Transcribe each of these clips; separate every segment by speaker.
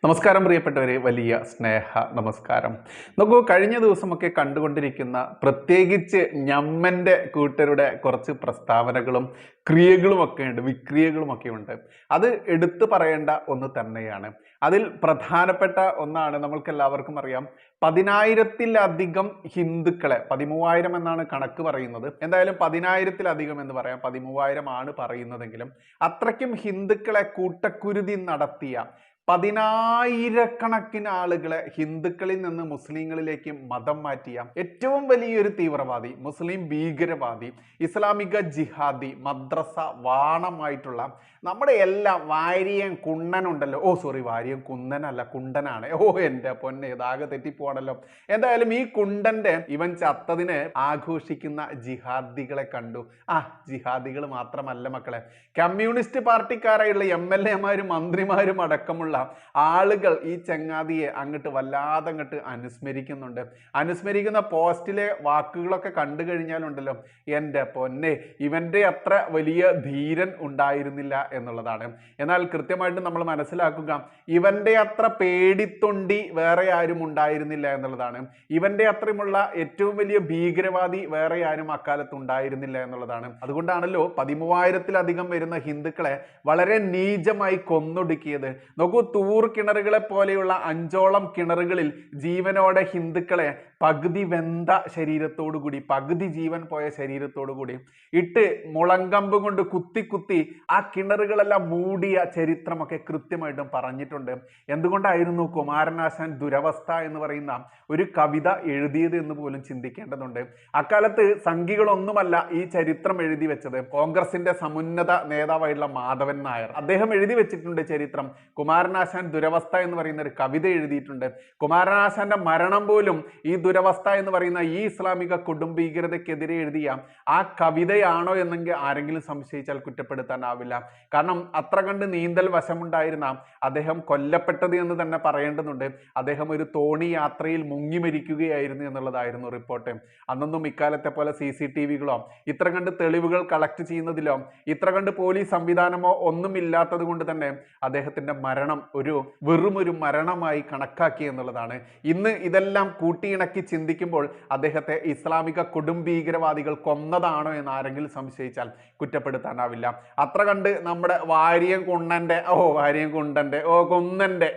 Speaker 1: നമസ്കാരം പ്രിയപ്പെട്ടവരെ, വലിയ സ്നേഹ നമസ്കാരം. നോക്കൂ, കഴിഞ്ഞ ദിവസമൊക്കെ കണ്ടുകൊണ്ടിരിക്കുന്ന പ്രത്യേകിച്ച് ഞമ്മൻ്റെ കൂട്ടരുടെ കുറച്ച് പ്രസ്താവനകളും ക്രിയകളുമൊക്കെ ഉണ്ട്, വിക്രിയകളുമൊക്കെ ഉണ്ട്. അത് എടുത്തു പറയേണ്ട ഒന്ന് തന്നെയാണ്. അതിൽ പ്രധാനപ്പെട്ട ഒന്നാണ്, നമ്മൾക്ക് എല്ലാവർക്കും അറിയാം, 10,000-ലധികം ഹിന്ദുക്കളെ, 13,000 എന്നാണ് കണക്ക് പറയുന്നത്, എന്തായാലും 10,000-ലധികം എന്ന് പറയാം, 13,000 ആണ് പറയുന്നതെങ്കിലും അത്രയ്ക്കും ഹിന്ദുക്കളെ കൂട്ടക്കുരുതി നടത്തിയ 10,000-കണക്കിന് ആളുകളെ ഹിന്ദുക്കളിൽ നിന്ന് മുസ്ലിങ്ങളിലേക്ക് മതം മാറ്റിയ ഏറ്റവും വലിയൊരു തീവ്രവാദി, മുസ്ലിം ഭീകരവാദി, ഇസ്ലാമിക ജിഹാദി, മദ്രസ വാണമായിട്ടുള്ള നമ്മുടെ എല്ലാ വാര്യൻ കുണ്ണനുണ്ടല്ലോ, വാര്യൻ കുന്നനല്ല, കുണ്ടനാണ്, എൻ്റെ പൊന്നെ, ഇതാകെ തെറ്റിപ്പോണല്ലോ. എന്തായാലും ഈ കുണ്ടന്റെ ഇവൻ ചത്തതിന് ആഘോഷിക്കുന്ന ജിഹാദികളെ കണ്ടു. ജിഹാദികൾ മാത്രമല്ല മക്കളെ, കമ്മ്യൂണിസ്റ്റ് പാർട്ടിക്കാരായുള്ള MLA-മാരും മന്ത്രിമാരും അടക്കമുള്ള ആളുകൾ ഈ ചങ്ങാതിയെ അങ്ങോട്ട് വല്ലാതെ അങ്ങോട്ട് അനുസ്മരിക്കുന്നുണ്ട്. അനുസ്മരിക്കുന്ന പോസ്റ്റിലെ വാക്കുകളൊക്കെ കണ്ടു കഴിഞ്ഞാലുണ്ടല്ലോ, എൻ്റെ പൊന്നെ, ഇവന്റെ അത്ര വലിയ ധീരൻ ഉണ്ടായിരുന്നില്ല എന്നുള്ളതാണ്. എന്നാൽ കൃത്യമായിട്ട് നമ്മൾ മനസ്സിലാക്കുക, ഇവന്റെ അത്ര പേടിത്തൊണ്ടി വേറെ ആരും ഉണ്ടായിരുന്നില്ല എന്നുള്ളതാണ്. ഇവന്റെ അത്രയുമുള്ള ഏറ്റവും വലിയ ഭീകരവാദി വേറെ ആരും അക്കാലത്ത് ഉണ്ടായിരുന്നില്ല എന്നുള്ളതാണ്. അതുകൊണ്ടാണല്ലോ 13,000-ലധികം വരുന്ന ഹിന്ദുക്കളെ വളരെ നീചമായി കൊന്നൊടുക്കിയത്. നോക്കൂ, തൂർ കിണറുകളെ പോലെയുള്ള 5ഓളം കിണറുകളിൽ ജീവനോടെ ഹിന്ദുക്കളെ പകുതി വെന്ത ശരീരത്തോടു കൂടി, പകുതി ജീവൻ പോയ ശരീരത്തോടു കൂടി ഇട്ട് മുളങ്കമ്പ് കൊണ്ട് കുത്തി കുത്തി ആ കിണറുകളെല്ലാം മൂടിയ ചരിത്രമൊക്കെ കൃത്യമായിട്ടും പറഞ്ഞിട്ടുണ്ട്. എന്തുകൊണ്ടായിരുന്നു കുമാരനാശാൻ ദുരവസ്ഥ എന്ന് പറയുന്ന ഒരു കവിത എഴുതിയത് എന്ന് പോലും ചിന്തിക്കേണ്ടതുണ്ട്. അക്കാലത്ത് സംഘികളൊന്നുമല്ല ഈ ചരിത്രം എഴുതി വെച്ചത്, കോൺഗ്രസിന്റെ സമുന്നത നേതാവായിട്ടുള്ള മാധവൻ നായർ, അദ്ദേഹം എഴുതി വെച്ചിട്ടുണ്ട് ചരിത്രം. കുമാരനാശാൻ ദുരവസ്ഥ എന്ന് പറയുന്ന ഒരു കവിത എഴുതിയിട്ടുണ്ട്. കുമാരനാശാന്റെ മരണം പോലും ഈ ദുരവസ്ഥ എന്ന് പറയുന്ന ഈ ഇസ്ലാമിക കൊടുംഭീകരതയ്ക്കെതിരെ എഴുതിയ ആ കവിതയാണോ എന്നെങ്കിൽ ആരെങ്കിലും സംശയിച്ചാൽ കുറ്റപ്പെടുത്താനാവില്ല. കാരണം അത്ര കണ്ട് നീന്തൽ വശമുണ്ടായിരുന്ന അദ്ദേഹം കൊല്ലപ്പെട്ടത് എന്ന് തന്നെ പറയേണ്ടതുണ്ട്. അദ്ദേഹം ഒരു തോണി യാത്രയിൽ മുങ്ങി മരിക്കുകയായിരുന്നു എന്നുള്ളതായിരുന്നു റിപ്പോർട്ട്. അന്നൊന്നും ഇക്കാലത്തെ പോലെ CCTV-കളോ ഇത്ര കണ്ട് തെളിവുകൾ കളക്ട് ചെയ്യുന്നതിലോ ഇത്ര കണ്ട് പോലീസ് സംവിധാനമോ ഒന്നും ഇല്ലാത്തത് കൊണ്ട് തന്നെ അദ്ദേഹത്തിന്റെ മരണം വെറും ഒരു മരണമായി കണക്കാക്കി എന്നുള്ളതാണ്. ഇന്ന് ഇതെല്ലാം കൂട്ടിയിണക്കി ചിന്തിക്കുമ്പോൾ അദ്ദേഹത്തെ ഇസ്ലാമിക കൊടുംഭീകരവാദികൾ കൊന്നതാണോ എന്ന് ആരെങ്കിലും സംശയിച്ചാൽ കുറ്റപ്പെടുത്താനാവില്ല. അത്ര കണ്ട് നമ്മുടെ വാര്യൻ കുണ്ടന്റെ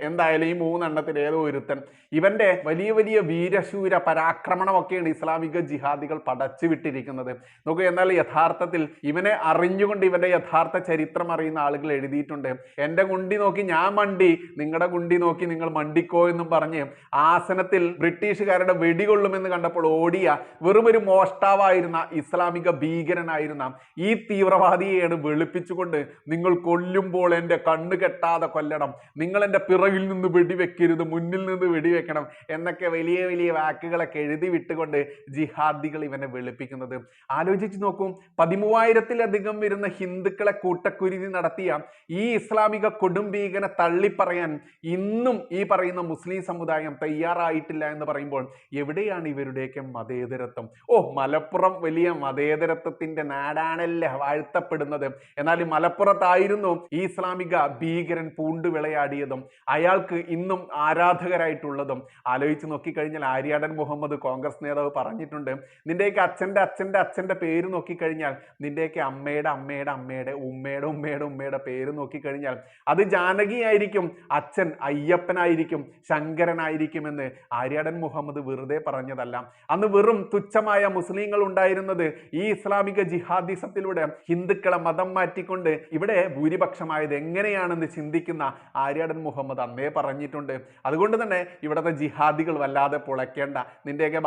Speaker 1: എന്തായാലും ഈ 3 എണ്ണത്തിൽ ഏതോ ഒരുത്തൻ, ഇവന്റെ വലിയ വലിയ വീരശൂര പരാക്രമണമൊക്കെയാണ് ഇസ്ലാമിക ജിഹാദികൾ പടച്ചു വിട്ടിരിക്കുന്നത്. നോക്കൂ, എന്നാൽ യഥാർത്ഥത്തിൽ ഇവനെ അറിഞ്ഞുകൊണ്ട് ഇവന്റെ യഥാർത്ഥ ചരിത്രം അറിയുന്ന ആളുകൾ എഴുതിയിട്ടുണ്ട്. എൻ്റെ കുണ്ടി നോക്കി ഞാൻ മണ്ടി, നിങ്ങളുടെ കുണ്ടി നോക്കി നിങ്ങൾ മണ്ടിക്കോ എന്നും പറഞ്ഞ് ആസനത്തിൽ ബ്രിട്ടീഷുകാരുടെ വെടികൊള്ളുമെന്ന് കണ്ടപ്പോൾ ഓടിയ വെറുമൊരു മോഷ്ടാവായിരുന്ന ഇസ്ലാമിക ഭീകരനായിരുന്ന ഈ തീവ്രവാദിയെയാണ് വെളുപ്പിച്ചുകൊണ്ട്, നിങ്ങൾ കൊല്ലുമ്പോൾ എൻ്റെ കണ്ണ് കെട്ടാതെ കൊല്ലണം, നിങ്ങൾ എൻ്റെ പിറകിൽ നിന്ന് വെടിവെക്കരുത്, മുന്നിൽ നിന്ന് വെടിവെക്കണം എന്നൊക്കെ വലിയ വലിയ വാക്കുകളൊക്കെ എഴുതി വിട്ടുകൊണ്ട് ജിഹാദികൾ ഇവനെ വെളുപ്പിക്കുന്നത്. ആലോചിച്ച് നോക്കും, 13,000-ലധികം വരുന്ന ഹിന്ദുക്കളെ കൂട്ടക്കുരുതി നടത്തിയ ഈ ഇസ്ലാമിക കൊടുംഭീകരനെ തള്ളിപ്പറയാൻ ഇന്നും ഈ പറയുന്ന മുസ്ലിം സമുദായം തയ്യാറായിട്ടില്ല എന്ന് പറയുമ്പോൾ എവിടെയാണ് ഇവരുടെയൊക്കെ മതേതരത്വം? മലപ്പുറം വലിയ മതേതരത്വത്തിന്റെ നാടാണല്ലേ വാഴ്ത്തപ്പെടുന്നത്. എന്നാൽ ഈ മലപ്പുറത്തായിരുന്നു ഈ ഇസ്ലാമിക ഭീകരൻ പൂണ്ടു വിളയാടിയതും അയാൾക്ക് ഇന്നും ആരാധകരായിട്ടുള്ളതും. ആലോചിച്ച് നോക്കിക്കഴിഞ്ഞാൽ ആര്യാടൻ മുഹമ്മദ്, കോൺഗ്രസ് നേതാവ്, പറഞ്ഞിട്ടുണ്ട്, നിന്റെയൊക്കെ അച്ഛന്റെ പേര് നോക്കിക്കഴിഞ്ഞാൽ, നിന്റെയൊക്കെ അമ്മയുടെ ഉമ്മയുടെ പേര് നോക്കിക്കഴിഞ്ഞാൽ അത് ജാനകി ആയിരിക്കും, അച്ഛൻ അയ്യപ്പനായിരിക്കും, ശങ്കരനായിരിക്കും എന്ന് ആര്യാടൻ മുഹമ്മദ് വെറുതെ പറഞ്ഞതല്ല. അന്ന് വെറും തുച്ഛമായ മുസ്ലിങ്ങൾ ഉണ്ടായിരുന്നത് ഈ ഇസ്ലാമിക ജിഹാദിസത്തിലൂടെ ഹിന്ദുക്കളെ മതം മാറ്റിക്കൊണ്ട് ഇവിടെ ഭൂരിപക്ഷമായത് എങ്ങനെയാണെന്ന് ചിന്തിക്കുന്ന ആര്യാടൻ മുഹമ്മദ് അന്നേ പറഞ്ഞിട്ടുണ്ട്. അതുകൊണ്ട് തന്നെ ഇവിടുത്തെ ജിഹാദികൾ വല്ലാതെ പുളയ്ക്കേണ്ട. നിന്റെയൊക്കെ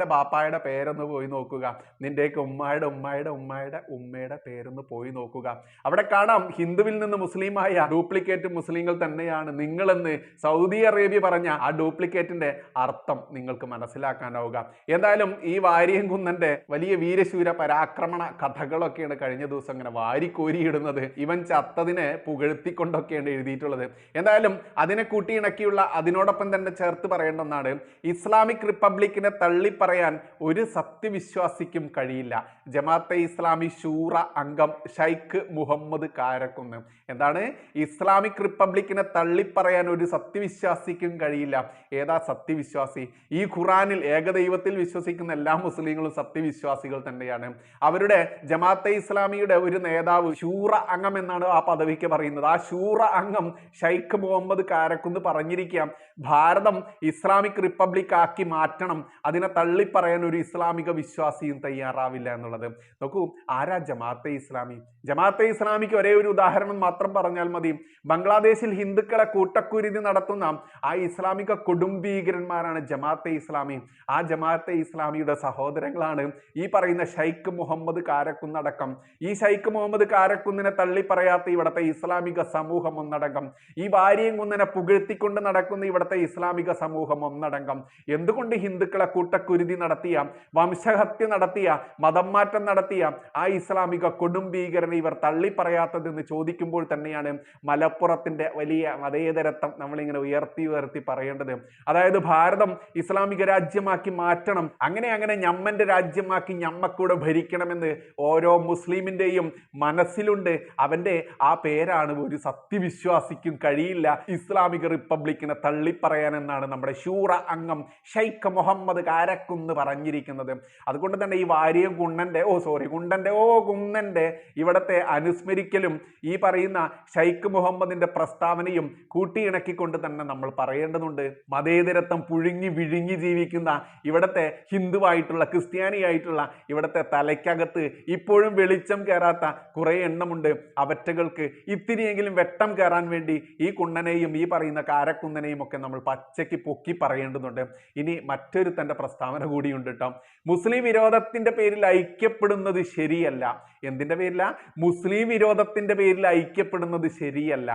Speaker 1: ബാപ്പായുടെ പേരൊന്ന് പോയി നോക്കുക, നിന്റെയൊക്കെ ഉമ്മയുടെ പേരൊന്ന് പോയി നോക്കുക. അവിടെ കാണാം, ഹിന്ദുവിൽ നിന്ന് മുസ്ലിമായ ഡ്യൂപ്ലിക്കേറ്റ് മുസ്ലിങ്ങൾ തന്നെയാണ് നിങ്ങളെന്ന് സൗദി അറേബ്യ പറഞ്ഞ ആ ഡ്യൂപ്ലിക്കേറ്റിന്റെ അർത്ഥം നിങ്ങൾക്ക് മനസ്സിലാക്കാനാവുക. എന്തായാലും ഈ വാര്യൻ കുന്നന്റെ വലിയ വീരശൂര പരാക്രമണ കഥകളൊക്കെയാണ് കഴിഞ്ഞ ദിവസം അങ്ങനെ വാരിക്കോരിയിടുന്നത്. ഇവൻ ചത്തതിനെ പുകഴ്ത്തിക്കൊണ്ടൊക്കെയാണ് എഴുതിയിട്ടുള്ളത്. എന്തായാലും അതിനെ കൂട്ടിയിണക്കിയുള്ള, അതിനോടൊപ്പം തന്നെ ചേർത്ത് പറയേണ്ട ഒന്നാണ്, ഇസ്ലാമിക് റിപ്പബ്ലിക്കിനെ തള്ളിപ്പറയാൻ ഒരു സത്യവിശ്വാസിക്കും കഴിയില്ല. ജമാഅത്തെ ഇസ്ലാമി ശൂറ അംഗം ഷൈഖ് മുഹമ്മദ് കാരക്കുന്ന് എന്താണ്, ഇസ്ലാമിക് റിപ്പബ്ലിക്കിനെ തള്ളിപ്പറയാൻ ഒരു സത്യവിശ്വാസിക്കും കഴിയില്ല. ഏതാ സത്യവിശ്വാസി? ഈ ഖുറാനിൽ ഏകദൈവത്തിൽ വിശ്വസിക്കുന്ന എല്ലാ മുസ്ലിങ്ങളും സത്യവിശ്വാസികൾ തന്നെയാണ്. അവരുടെ ജമാഅത്തെ ഇസ്ലാമിയുടെ ഒരു നേതാവ് ശൂറ അംഗം എന്നാണ് ആ പദവിക്ക് പറയുന്നത്. ആ ശൂറ അംഗം ഷൈഖ് മുഹമ്മദ് കാരക്കുന്ന് പറഞ്ഞിരിക്കാം, ഭാരതം ഇസ്ലാമിക് റിപ്പബ്ലിക് ആക്കി മാറ്റണം, അതിനെ തള്ളിപ്പറയാൻ ഒരു ഇസ്ലാമിക വിശ്വാസിയും തയ്യാറാവില്ല എന്നുള്ളത്. നോക്കൂ, ആരാ ജമാഅത്തെ ഇസ്ലാമി? ജമാഅത്തെ ഇസ്ലാമിക്ക് ഒരേ ഒരു ഉദാഹരണം മാത്രം പറഞ്ഞാൽ മതി. ബംഗ്ലാദേശിൽ ഹിന്ദുക്കളെ കൂട്ടക്കുരുതി നടത്തുന്ന ആ ഇസ്ലാമിക കൊടുംഭീകരന്മാരാണ് ജമാഅത്തെ ഇസ്ലാമി. ആ ജമാഅത്തെ ഇസ്ലാമിയുടെ സഹോദരങ്ങളാണ് ഈ പറയുന്ന ഷൈഖ് മുഹമ്മദ് കാരക്കുന്നടക്കം. ഈ ഷൈഖ് മുഹമ്മദ് കാരക്കുന്നിനെ തള്ളിപ്പറയാത്ത ഇവിടുത്തെ ഇസ്ലാമിക സമൂഹം ഒന്നടങ്കം, ഈ ഭാര്യയും കുന്നിനെ പുകഴ്ത്തിക്കൊണ്ട് നടക്കുന്ന ഇവിടുത്തെ ഇസ്ലാമിക സമൂഹം ഒന്നടങ്കം. എന്തുകൊണ്ട് ഹിന്ദുക്കളെ കൂട്ടക്കുരുതി നടത്തിയ, വംശഹത്യ നടത്തിയ, മതം മാറ്റം നടത്തിയ ആ ഇസ്ലാമിക കൊടുംഭീകരനെ ഇവർ തള്ളിപ്പറയാത്തതെന്ന് ചോദിക്കുമ്പോൾ തന്നെയാണ് മലപ്പുറത്തിന്റെ വലിയ മതേതരത്വം നമ്മളിങ്ങനെ ഉയർത്തി പറയേണ്ടത്. അതായത് ഭാരതം ഇസ്ലാമിക രാജ്യമാക്കി മാറ്റണം, അങ്ങനെ ഞമ്മന്റെ രാജ്യമാക്കി ഞമ്മക്കൂടെ ഭരിക്കണമെന്ന് ഓരോ മുസ്ലിമിന്റെയും മനസ്സിലുണ്ട്. അവന്റെ ആ പേരാണ് ഒരു സത്യവിശ്വാസിക്കും കഴിയില്ല ഇസ്ലാമിക റിപ്പബ്ലിക്കിനെ തള്ളിപ്പറയാൻ എന്നാണ് നമ്മുടെ ശൂറ അംഗം ഷൈഖ് മുഹമ്മദ് കാരക്കുന്ന് പറഞ്ഞിരിക്കുന്നത്. അതുകൊണ്ട് തന്നെ ഈ വാരിയം കുന്നന്റെ ഇവിടത്തെ അനുസ്മരിക്കലും ഈ പറയുന്ന ഷൈഖ് മുഹമ്മദിന്റെ പ്രസ്താവനയും കൂട്ടിയിണക്കിക്കൊണ്ട് തന്നെ നമ്മൾ പറയേണ്ടതുണ്ട്. മതേതരത്വം പുഴുങ്ങി വിഴുങ്ങി ജീവിക്കുന്ന ഇവിടത്തെ ഹിന്ദുവായിട്ടുള്ള, ക്രിസ്ത്യാനിയായിട്ടുള്ള ഇവിടത്തെ തലയ്ക്കകത്ത് ഇപ്പോഴും വെളിച്ചം കയറാത്ത കുറെ എണ്ണമുണ്ട്. അവറ്റകൾക്ക് ഇത്തിരിയെങ്കിലും വെട്ടം കയറാൻ വേണ്ടി ഈ കുണ്ണനെയും ഈ പറയുന്ന കാരക്കുന്നനെയും ഒക്കെ നമ്മൾ പച്ചയ്ക്ക് പൊക്കി പറയേണ്ടതുണ്ട്. ഇനി മറ്റൊരു തന്റെ പ്രസ്താവന കൂടിയുണ്ട് കേട്ടോ. മുസ്ലിം വിരോധത്തിന്റെ പേരിൽ ഐക്യപ്പെടുന്നത് ശരിയല്ല. എന്തിന്റെ പേരില? മുസ്ലിം വിരോധത്തിന്റെ പേരിൽ ഐക്യപ്പെടുന്നത് ശരിയല്ല.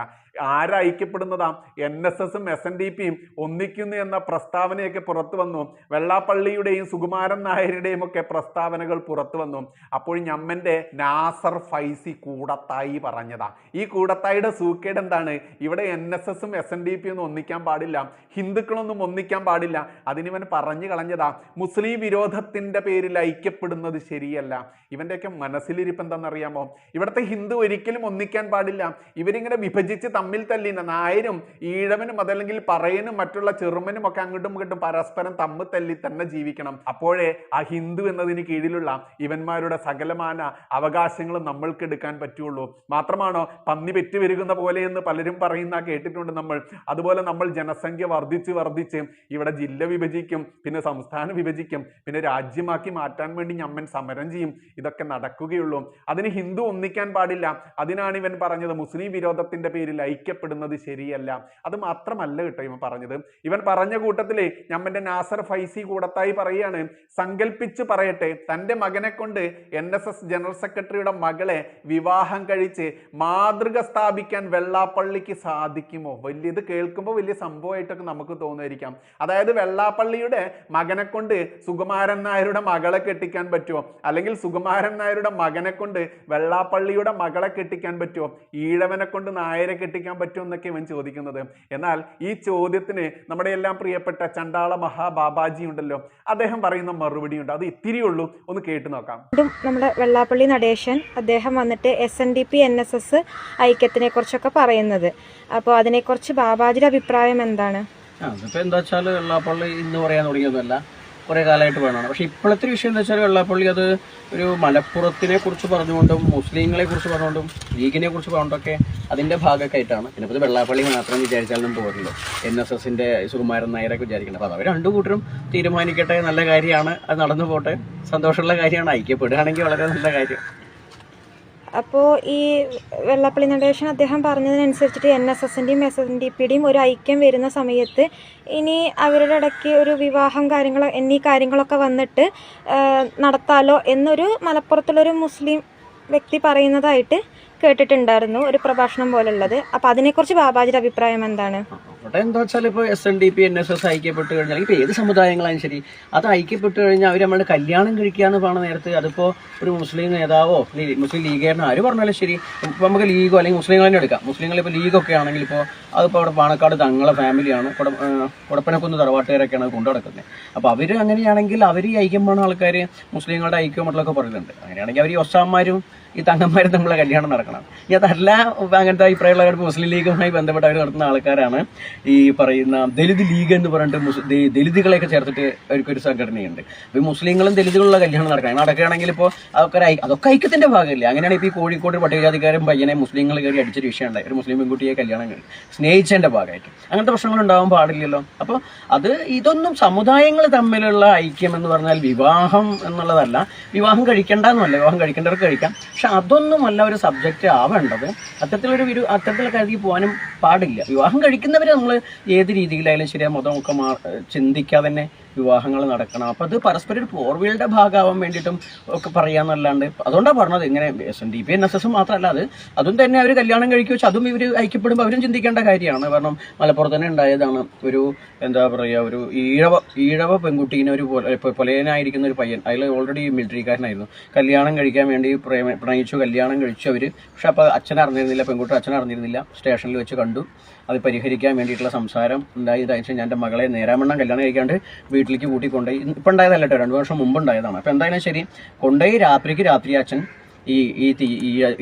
Speaker 1: ആരാ ഐക്യപ്പെടുന്നതാ? NSSും SNDPയും ഒന്നിക്കുന്നു എന്ന പ്രസ്താവനയൊക്കെ പുറത്തു വന്നു. വെള്ളാപ്പള്ളിയുടെയും സുകുമാരൻ നായരുടെയും ഒക്കെ പ്രസ്താവനകൾ പുറത്തു വന്നു. അപ്പോൾ ഞമ്മന്റെ നാസർ ഫൈസി കൂടത്തായി പറഞ്ഞതാ. ഈ കൂടത്തായിയുടെ സൂക്കേട് എന്താണ്? ഇവിടെ NSSും SNDPയും ഒന്നും ഒന്നിക്കാൻ പാടില്ല, ഹിന്ദുക്കളൊന്നും ഒന്നിക്കാൻ പാടില്ല. അതിനിവൻ പറഞ്ഞു കളഞ്ഞതാ. മുസ്ലിം വിരോധത്തിന്റെ പേരിൽ ഐക്യപ്പെടുന്നത് ശരിയല്ല. ഇവന്റെയൊക്കെ മനസ്സിലിരിപ്പ് എന്താണെന്നറിയാമോ? ഇവിടുത്തെ ഹിന്ദു ഒരിക്കലും ഒന്നിക്കാൻ പാടില്ല. ഇവരിങ്ങനെ വിഭജിച്ച് തമ്മിൽ തല്ലിന നായരും ഈഴവനും അതല്ലെങ്കിൽ പറയനും മറ്റുള്ള ചെറുമനും ഒക്കെ അങ്ങോട്ടും ഇങ്ങോട്ടും പരസ്പരം തമ്മിൽ തല്ലി തന്നെ ജീവിക്കണം. അപ്പോഴേ ആ ഹിന്ദു എന്നതിന് കീഴിലുള്ള ഇവന്മാരുടെ സകലമാന അവകാശങ്ങളും നമ്മൾക്ക് എടുക്കാൻ പറ്റുള്ളൂ. മാത്രമാണോ പന്നി പെറ്റുവരുന്ന പോലെ എന്ന് പലരും പറയുന്ന കേട്ടിട്ടുണ്ട് നമ്മൾ. അതുപോലെ നമ്മൾ ജനസംഖ്യ വർദ്ധിച്ച് ഇവിടെ ജില്ല വിഭജിക്കും, പിന്നെ സംസ്ഥാനം വിഭജിക്കും, പിന്നെ രാജ്യമാക്കി മാറ്റാൻ വേണ്ടി ഞമ്മൻ സമരം ചെയ്യും. ഇതൊക്കെ നടക്കുകയുള്ളൂ. അതിന് ഹിന്ദു ഒന്നിക്കാൻ പാടില്ല. അതിനാണ് ഇവൻ പറഞ്ഞത് മുസ്ലിം വിരോധത്തിന്റെ പേരിൽ ഐക്യപ്പെടുന്നത് ശരിയല്ല. അത് മാത്രമല്ല കേട്ടോ ഇവൻ പറഞ്ഞത്. ഇവൻ പറഞ്ഞ കൂട്ടത്തില് ഞമ്മന്റെ നാസർ ഫൈസി കൂടത്തായി പറയാണ്, സങ്കല്പിച്ചു പറയട്ടെ, തന്റെ മകനെ കൊണ്ട് NSS ജനറൽ സെക്രട്ടറിയുടെ മകളെ വിവാഹം കഴിച്ച് മാതൃക സ്ഥാപിക്കാൻ വെള്ളാപ്പള്ളിക്ക് സാധിക്കുമോ? ഇത് കേൾക്കുമ്പോൾ വലിയ സംഭവമായിട്ടൊക്കെ നമുക്ക് തോന്നുമായിരിക്കാം. അതായത് വെള്ളാപ്പള്ളിയുടെ മകനെ കൊണ്ട് സുകുമാരൻ നായരുടെ മകളെ കെട്ടിക്കാൻ പറ്റുമോ? അല്ലെങ്കിൽ സുകുമാരൻ നായരുടെ മകനെ കൊണ്ട് വെള്ളാപ്പള്ളിയുടെ മകളെ കെട്ടിക്കാൻ പറ്റുമോ? ഈഴവനെ കൊണ്ട് നായരെ കെട്ടിക്കാൻ പറ്റുമോ എന്നൊക്കെ ഇവൻ ചോദിക്കുന്നത്. എന്നാൽ ഈ ചോദ്യത്തിന് നമ്മുടെ എല്ലാം പ്രിയപ്പെട്ട ചണ്ടാള മഹാബാബാജി ഉണ്ടല്ലോ, അദ്ദേഹം പറയുന്ന മറുപടി ഉണ്ട്. അത് ഇത്തിരി ഉള്ളൂ, ഒന്ന് കേട്ടു നോക്കാം.
Speaker 2: നമ്മുടെ വെള്ളാപ്പള്ളി നടേശൻ അദ്ദേഹം വന്നിട്ട് SNDP NSS ഐക്യത്തിനെ കുറിച്ചൊക്കെ പറയുന്നത്. അപ്പോൾ അതിനെക്കുറിച്ച് ബാബാജിയുടെ അഭിപ്രായം എന്താണ്?
Speaker 3: അതിപ്പോൾ എന്താ വെച്ചാൽ വെള്ളാപ്പള്ളി ഇന്ന് പറയാൻ തുടങ്ങിയതല്ല, കുറേ കാലമായിട്ട് വേണമാണ്. പക്ഷെ ഇപ്പോഴത്തെ വിഷയം എന്താ വെച്ചാൽ വെള്ളാപ്പള്ളി അത് ഒരു മലപ്പുറത്തിനെ കുറിച്ച് പറഞ്ഞുകൊണ്ടും മുസ്ലിങ്ങളെ കുറിച്ച് പറഞ്ഞുകൊണ്ടും ലീഗിനെ കുറിച്ച് പറഞ്ഞുകൊണ്ടൊക്കെ അതിന്റെ ഭാഗമൊക്കെ ആയിട്ടാണ്. പിന്നെ ഇപ്പോൾ വെള്ളാപ്പള്ളി മാത്രം വിചാരിച്ചാലും പോരല്ലോ, NSSന്റെ സുകുമാരൻ നായരൊക്കെ വിചാരിക്കണം. അപ്പോൾ അവർ രണ്ടു കൂട്ടരും തീരുമാനിക്കട്ടെ, നല്ല കാര്യമാണ്, അത് നടന്നു പോട്ടെ, സന്തോഷമുള്ള കാര്യമാണ്. ഐക്യപ്പെടുകയാണെങ്കിൽ വളരെ നല്ല കാര്യം.
Speaker 2: അപ്പോൾ ഈ വെള്ളാപ്പള്ളി നടേശൻ അദ്ദേഹം പറഞ്ഞതിനനുസരിച്ചിട്ട് NSSന്റെയും SNDPയുടെയും ഒരു ഐക്യം വരുന്ന സമയത്ത് ഇനി അവരുടെ ഇടയ്ക്ക് ഒരു വിവാഹം എന്നീ കാര്യങ്ങളൊക്കെ വന്നിട്ട് നടത്താലോ എന്നൊരു മലപ്പുറത്തുള്ളൊരു മുസ്ലിം വ്യക്തി പറയുന്നതായിട്ട് കേട്ടിട്ടുണ്ടായിരുന്നു, ഒരു പ്രഭാഷണം പോലുള്ളത്. അപ്പോൾ അതിനെക്കുറിച്ച് ബാബാജിയുടെ അഭിപ്രായം എന്താണ്?
Speaker 3: അവിടെ എന്താ വെച്ചാൽ ഇപ്പോൾ SNDP NSS ഐക്യപ്പെട്ട് കഴിഞ്ഞാൽ ഇപ്പോൾ ഏത് സമുദായങ്ങളായാലും ശരി, അത് ഐക്യപ്പെട്ട് കഴിഞ്ഞാൽ അവർ നമ്മളുടെ കല്യാണം കഴിക്കാന്ന് പറഞ്ഞ നേരത്ത് അതിപ്പോൾ ഒരു മുസ്ലിം നേതാവോ മുസ്ലിം ലീഗേറിനോ ആര് പറഞ്ഞാലും ശരി, ഇപ്പോൾ നമുക്ക് ലീഗോ അല്ലെങ്കിൽ മുസ്ലിങ്ങൾ തന്നെ എടുക്കാം. മുസ്ലിങ്ങൾ ഇപ്പോൾ ലീഗൊക്കെ ആണെങ്കിൽ ഇപ്പോൾ അതിപ്പോൾ അവിടെ പാണക്കാട് തങ്ങളെ ഫാമിലിയാണ്, കൊടപ്പനക്കുന്ന് തറവാട്ടുകാരൊക്കെയാണ് അത് കൊണ്ടു നടക്കുന്നത്. അപ്പോൾ അവർ അങ്ങനെയാണെങ്കിൽ അവർ ഈ ഐക്യം വേണ ആൾക്കാർ മുസ്ലിങ്ങളുടെ ഐക്യം മറ്റുള്ളതൊക്കെ പറയുന്നുണ്ട്. അങ്ങനെയാണെങ്കിൽ അവർ ഈ ഒസാന്മാരും ഈ തങ്ങന്മാർ തമ്മിലുള്ള കല്യാണം നടക്കണം. ഇനി അതല്ല അങ്ങനത്തെ അഭിപ്രായമുള്ള മുസ്ലിം ലീഗുമായി ബന്ധപ്പെട്ട് അവർ നടത്തുന്ന ആൾക്കാരാണ് ഈ പറയുന്ന ദലിത് ലീഗ് എന്ന് പറഞ്ഞിട്ട് ദലിതുകളെയൊക്കെ ചേർത്തിട്ട് അവർക്കൊരു സംഘടനയുണ്ട്. അപ്പോൾ ഈ മുസ്ലിങ്ങളും ദലിതുകളുള്ള കല്യാണം നടക്കുകയാണെങ്കിൽ ഇപ്പോൾ അതൊക്കെ ഐക്യത്തിന്റെ ഭാഗമില്ല. അങ്ങനെയാണ് ഇപ്പോൾ ഈ കോഴിക്കോട് പട്ടികജാതിക്കാരൻ പയ്യനെ മുസ്ലിങ്ങൾ കയറി അടിച്ചൊരു വിഷയം ഉണ്ടായി. ഒരു മുസ്ലിം പെൺകുട്ടിയെ കല്യാണം സ്നേഹിച്ചതിന്റെ ഭാഗമായിട്ട് അങ്ങനത്തെ പ്രശ്നങ്ങൾ ഉണ്ടാവാൻ പാടില്ലല്ലോ. അപ്പോൾ ഇതൊന്നും സമുദായങ്ങൾ തമ്മിലുള്ള ഐക്യം എന്ന് പറഞ്ഞാൽ വിവാഹം എന്നുള്ളതല്ല. വിവാഹം കഴിക്കേണ്ടെന്നല്ല, വിവാഹം കഴിക്കേണ്ടവർക്ക് കഴിക്കാം. പക്ഷെ അതൊന്നുമല്ല ഒരു സബ്ജക്റ്റ് ആവേണ്ടത്. അത്തരത്തിലുള്ള കാര്യത്തിൽ പോകാനും പാടില്ല. വിവാഹം കഴിക്കുന്നവരെ നമ്മൾ ഏത് രീതിയിലായാലും ശരിയാ മതമൊക്കെ ചിന്തിക്കാതെ തന്നെ വിവാഹങ്ങൾ നടക്കണം. അപ്പം അത് പരസ്പരം ഒരു പോർവിയുടെ ഭാഗമാവാൻ വേണ്ടിയിട്ടും ഒക്കെ പറയാന്നല്ലാണ്ട് അതുകൊണ്ടാണ് പറഞ്ഞത്. ഇങ്ങനെ SNDP NSS മാത്രമല്ല, അതും തന്നെ അവർ കല്യാണം കഴിക്കുക വെച്ചാൽ അതും ഇവർ ഐക്യപ്പെടുമ്പോൾ അവരും ചിന്തിക്കേണ്ട കാര്യമാണ്. കാരണം മലപ്പുറത്ത് തന്നെ ഉണ്ടായതാണ് ഒരു എന്താ പറയുക, ഒരു ഈഴവ പെൺകുട്ടീനെ ഒരു പൊലയനായിരിക്കുന്ന ഒരു പയ്യൻ, അതിൽ ഓൾറെഡി മിലിറ്ററിക്കാരനായിരുന്നു, കല്യാണം കഴിക്കാൻ വേണ്ടി പ്രണയിച്ചു, കല്യാണം കഴിച്ചു അവർ. പക്ഷെ അപ്പോൾ അച്ഛൻ അറിഞ്ഞിരുന്നില്ല, പെൺകുട്ടി അച്ഛൻ അറിഞ്ഞിരുന്നില്ല. സ്റ്റേഷനിൽ വെച്ച് കണ്ടു, അത് പരിഹരിക്കാൻ വേണ്ടിയിട്ടുള്ള സംസാരം ഉണ്ടായി. ഇതായിട്ട് ഞാൻ എൻ്റെ മകളെ നേരാമണ്ണം കല്യാണം കഴിക്കാണ്ട് വീട്ടിലേക്ക് കൂട്ടിക്കൊണ്ടുപോയി. ഇപ്പം ഉണ്ടായതല്ല കേട്ടോ, 2 വർഷം മുമ്പ് ഉണ്ടായതാണ്. അപ്പോൾ എന്തായാലും ശരി കൊണ്ടുപോയി രാത്രി അച്ഛൻ ഈ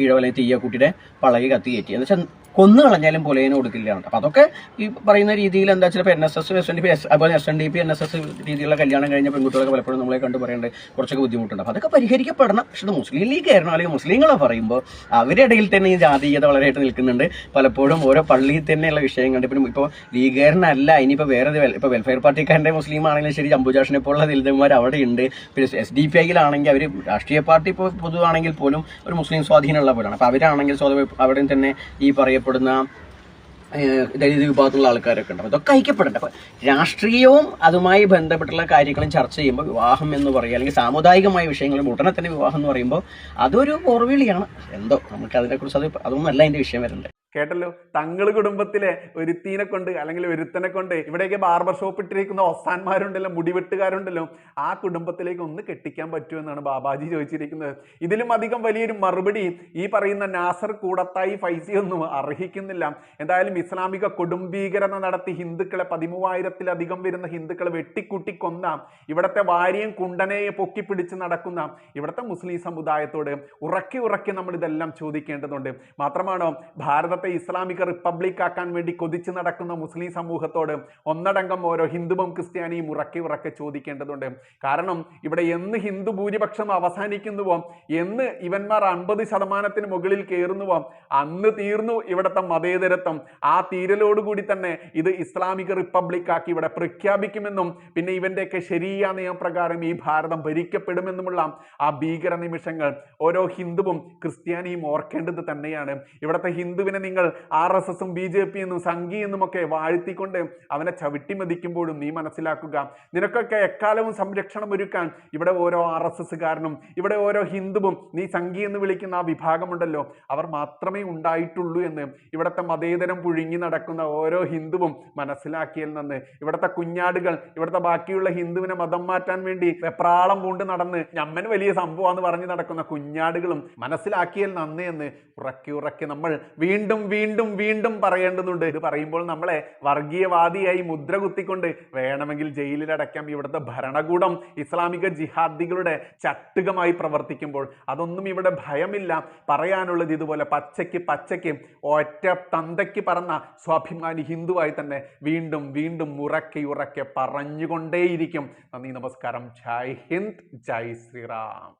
Speaker 3: ഇഴവല തീയക്കുട്ടിയുടെ പളകി കത്തി കയറ്റി. എന്ന് വെച്ചാൽ കൊന്നു കളഞ്ഞാലും പൊലേനെ കൊടുക്കില്ല. അപ്പം അതൊക്കെ ഈ പറയുന്ന രീതിയിൽ എന്താ ചിലപ്പോൾ NSS SNDP അതുപോലെ SNDP NSS രീതിയിലുള്ള കല്യാണം കഴിഞ്ഞ പെൺകുട്ടികളൊക്കെ പലപ്പോഴും നമ്മളെ കണ്ടു പറയേണ്ടത് കുറച്ചൊക്കെ ബുദ്ധിമുട്ടുണ്ട്. അപ്പോൾ അതൊക്കെ പരിഹരിക്കപ്പെടണം. പക്ഷെ ഇത് മുസ്ലിം ലീഗ് ആയിരുന്നു അല്ലെങ്കിൽ മുസ്ലിങ്ങളെ പറയുമ്പോൾ അവരുടെ ഇടയിൽ തന്നെ ഈ ജാതീയത വളരെയായിട്ട് നിൽക്കുന്നുണ്ട്. പലപ്പോഴും ഓരോ പള്ളിയിൽ തന്നെയുള്ള വിഷയങ്ങളുണ്ട്. ഇപ്പം ഇപ്പോൾ ലീഗുകാരനല്ല, ഇനിയിപ്പോൾ വേറെ ഇപ്പോൾ വെൽഫെയർ പാർട്ടിക്കാരൻ്റെ മുസ്ലിം ആണെങ്കിലും ശരി, അംബുജാഷിനെ പോലുള്ള ദലിതന്മാർ അവിടെ ഉണ്ട്. പിന്നെ SDPIയിലാണെങ്കിൽ അവർ രാഷ്ട്രീയ പാർട്ടി ഇപ്പോൾ പൊതുവാണെങ്കിൽ പോലും ഒരു മുസ്ലിം സ്വാധീനമുള്ള പോലാണ്. അപ്പോൾ അവരാണെങ്കിൽ അവിടെ തന്നെ ഈ പറയപ്പെടുന്ന ദലിത് വിഭാഗത്തിലുള്ള ആൾക്കാരൊക്കെ ഉണ്ട്. അതൊക്കെ ഐക്യപ്പെടേണ്ട. അപ്പോൾ രാഷ്ട്രീയവും അതുമായി ബന്ധപ്പെട്ടുള്ള കാര്യങ്ങളും ചർച്ച ചെയ്യുമ്പോൾ വിവാഹം എന്ന് പറയുക അല്ലെങ്കിൽ സാമുദായികമായ വിഷയങ്ങളും ഉടനെ തന്നെ വിവാഹം എന്ന് പറയുമ്പോൾ അതൊരു പോർവിളിയാണ്. എന്തോ നമുക്ക് അതിനെക്കുറിച്ച് അതൊന്നുമല്ല അതിൻ്റെ വിഷയം വരേണ്ടത്.
Speaker 1: കേട്ടല്ലോ, തങ്ങൾ കുടുംബത്തിലെ ഒരുത്തീനെ കൊണ്ട് അല്ലെങ്കിൽ ഒരുത്തനെ കൊണ്ട് ഇവിടേക്ക് ബാർബർ ഷോപ്പ് ഇട്ടിരിക്കുന്ന ഒസാന്മാരുണ്ടല്ലോ, മുടിവെട്ടുകാരുണ്ടല്ലോ, ആ കുടുംബത്തിലേക്ക് ഒന്ന് കെട്ടിക്കാൻ പറ്റുമെന്നാണ് ബാബാജി ചോദിച്ചിരിക്കുന്നത്. ഇതിലും അധികം വലിയൊരു മറുപടി ഈ പറയുന്ന നാസർ കൂടത്തായി ഫൈസി ഒന്നും അർഹിക്കുന്നില്ല. എന്തായാലും ഇസ്ലാമിക കൊടുംഭീകരത നടത്തി ഹിന്ദുക്കളെ 13,000-ലധികം വരുന്ന ഹിന്ദുക്കളെ വെട്ടിക്കൂട്ടി കൊന്ന ഇവിടുത്തെ വാരിയും കുണ്ടനെയെ പൊക്കിപ്പിടിച്ച് നടക്കുന്ന ഇവിടുത്തെ മുസ്ലിം സമുദായത്തോട് ഉറക്കി നമ്മൾ ഇതെല്ലാം ചോദിക്കേണ്ടതുണ്ട്. മാത്രമാണോ ഭാരതത്തെ ഇസ്ലാമിക റിപ്പബ്ലിക് ആക്കാൻ വേണ്ടി കൊതിച്ചു നടക്കുന്ന മുസ്ലിം സമൂഹത്തോട് ഒന്നടങ്കം ഓരോ ഹിന്ദുവും ക്രിസ്ത്യാനിയും ഉറക്കെ ചോദിക്കേണ്ടതുണ്ട്. കാരണം ഇവിടെ എന്ന് ഹിന്ദു ഭൂരിപക്ഷം അവസാനിക്കുന്നുവോ, എന്ന് ഇവന്മാർ 50% മുകളിൽ കയറുന്നുവോ, അന്ന് തീർന്നു ഇവിടുത്തെ മതേതരത്വം. ആ തീരലോടുകൂടി തന്നെ ഇത് ഇസ്ലാമിക റിപ്പബ്ലിക് ആക്കി ഇവിടെ പ്രഖ്യാപിക്കുമെന്നും പിന്നെ ഇവന്റെയൊക്കെ ശരിയാ നിയമപ്രകാരം ഈ ഭാരതം ഭരിക്കപ്പെടുമെന്നുമുള്ള ആ ഭീകര നിമിഷങ്ങൾ ഓരോ ഹിന്ദുവും ക്രിസ്ത്യാനിയും ഓർക്കേണ്ടത് തന്നെയാണ്. ഇവിടുത്തെ ഹിന്ദുവിനെ നിങ്ങൾ RSSും BJP എന്നും സംഘി എന്നുമൊക്കെ വാഴ്ത്തിക്കൊണ്ട് അവനെ ചവിട്ടിമതിക്കുമ്പോഴും നീ മനസ്സിലാക്കുക, നിനക്കൊക്കെ എക്കാലവും സംരക്ഷണം ഒരുക്കാൻ ഇവിടെ ഓരോ RSSകാരനും ഇവിടെ ഓരോ ഹിന്ദുവും നീ സംഘി എന്ന് വിളിക്കുന്ന ആ വിഭാഗമുണ്ടല്ലോ, അവർ മാത്രമേ ഉണ്ടായിട്ടുള്ളൂ എന്ന് ഇവിടുത്തെ മതേതരം പുഴുങ്ങി നടക്കുന്ന ഓരോ ഹിന്ദുവും മനസ്സിലാക്കിയാൽ നന്ന്. ഇവിടുത്തെ കുഞ്ഞാടുകൾ ഇവിടുത്തെ ബാക്കിയുള്ള ഹിന്ദുവിനെ മതം മാറ്റാൻ വേണ്ടി വെപ്രാളം പൂണ്ട് നടന്ന് ഞമ്മൻ വലിയ സംഭവമാണെന്ന് പറഞ്ഞു നടക്കുന്ന കുഞ്ഞാടുകളും മനസ്സിലാക്കിയാൽ നന്ന് എന്ന് ഉറക്കി നമ്മൾ വീണ്ടും പറയേണ്ടതുണ്ട്. ഇത് പറയുമ്പോൾ നമ്മളെ വർഗീയവാദിയായി മുദ്ര കുത്തിക്കൊണ്ട് വേണമെങ്കിൽ ജയിലിലടക്കാം. ഇവിടുത്തെ ഭരണകൂടം ഇസ്ലാമിക ജിഹാദികളുടെ ചട്ടുകമായി പ്രവർത്തിക്കുമ്പോൾ അതൊന്നും ഇവിടെ ഭയമില്ല. പറയാനുള്ളത് ഇതുപോലെ പച്ചയ്ക്ക് ഒറ്റ തന്തയ്ക്ക് പറന്ന സ്വാഭിമാനി ഹിന്ദുവായി തന്നെ വീണ്ടും ഉറക്കെ പറഞ്ഞുകൊണ്ടേയിരിക്കും. നന്ദി, നമസ്കാരം. ജയ് ഹിന്ദ്, ജയ് ശ്രീറാം.